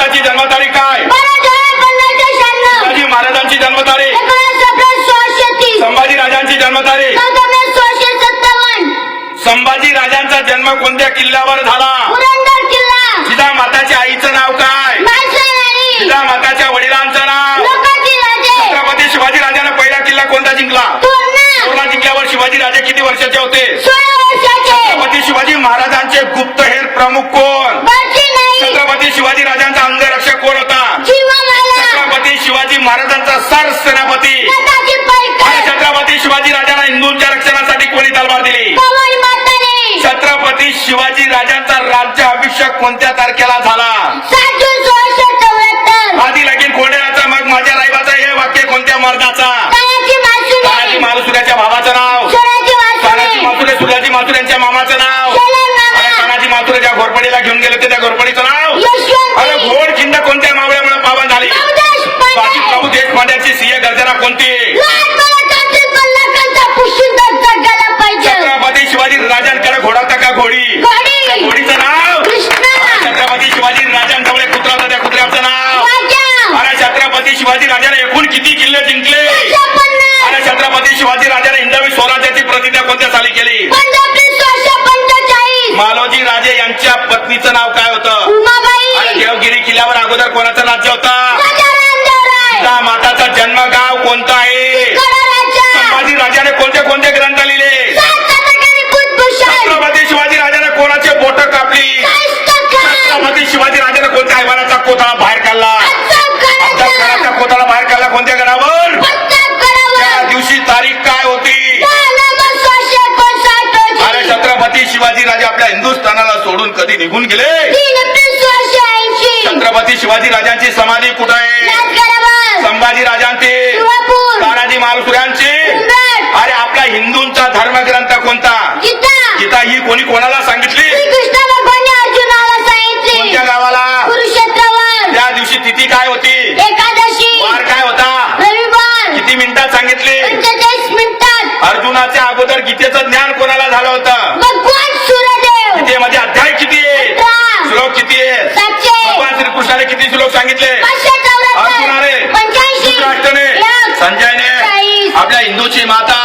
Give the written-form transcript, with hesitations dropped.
माताची जन्मतारीख काय? शिवाजी महाराजांची जन्मतारीख. संभाजी राजांची जन्मतारीख. संभाजी राजांचा जन्म कोणत्या किल्ल्यावर झाला? जिजा माताच्या आईचं नाव काय? जिजा माताच्या वडिलांचं नाव? छत्रपती शिवाजी राजाने पहिला किल्ला कोणता जिंकला? तोरणा जिंकल्यावर शिवाजी राजे किती वर्षाचे होते? छत्रपती शिवाजी महाराजांचे गुप्तहेर प्रमुख कोण? छत्रपती शिवाजी राजांचा अंगरक्षक कोण होता? छत्रपती शिवाजी महाराजांचा सरसेनापती. आणि छत्रपती शिवाजी राजांना हिंदूंच्या रक्षणासाठी कोणी तलवार दिली? छत्रपती शिवाजी राजांचा राज्याभिषेक कोणत्या तारखेला झाला? आधी लगीन खोंडेराचा मग माझ्या रायबाचा हे वाक्य कोणत्या मर्दाचा? तानाजी मालुसऱ्याच्या भावाचं नाव? तानाजी मालुसरे सुर्याजी मालुसरे यांच्या मामाचं नाव? तानाजी मालुसरे ज्या घोरपडीला घेऊन गेले होते त्या घोरपडीचं नाव? अरे घोड खिंड कोणत्या मावळ्यामुळे पावन झाली? बाजी प्रभू देशपांड्यांची सिंह गर्जना कोणती? छत्रपती शिवाजी राजांकडे घोडा होता का घोडी? घोडीचं नाव? छत्रपती शिवाजी राजांजवळ एक कुत्रा होता त्या कुत्र्याचं नाव? आणि छत्रपती शिवाजी राजाने एकूण किती किल्ले जिंकले? आणि छत्रपती शिवाजी राजाने हिंदवी स्वराज्याची प्रतिज्ञा कोणत्या साली केली? मालोजी राजे यांच्या पत्नीचं नाव काय होतं? आणि देवगिरी किल्ल्यावर अगोदर कोणाचं राज्य होतं? सीता माताचा जन्मगाव कोणतं आहे? संभाजी राजाने कोणते कोणते ग्रंथ लिहिले? छत्रपती शिवाजी राजाने कोणाचे बोट कापली? छत्रपती शिवाजी राजाने कोणत्या हैवानाचा कोथळा बाहेर काढला? अफजलखानाचा कोथळा बाहेर काढला कोणत्या गडावर? त्या दिवशी तारीख काय होती? अरे छत्रपती शिवाजी राजे आपल्या हिंदुस्थानाला सोडून कधी निघून गेले? छत्रपती शिवाजी राजांची समाधी कुठे आहे? संभाजी राजांची? तानाजी मालुसऱ्यांची? अरे आपल्या हिंदूंचा धर्मग्रंथ कोणता? गीता ही कोणी कोणाला सांगितली? कोणत्या गावाला? त्या दिवशी तिथी काय होती? एकादशी. वार काय होता? रविवार. किती मिनिटात सांगितले? 45 मिनिटात. अर्जुनाच्या अगोदर गीतेचं ज्ञान कोणाला झालं होतं? भगवान सूर्यदेव. गीतेमध्ये अध्याय किती आहे? 18. श्लोक किती आहे? 700. भगवान श्रीकृष्णाने किती श्लोक सांगितले? 584. अर्जुनाने? 85. धृतराष्ट्राने? संजयने? आपल्या हिंदूची माता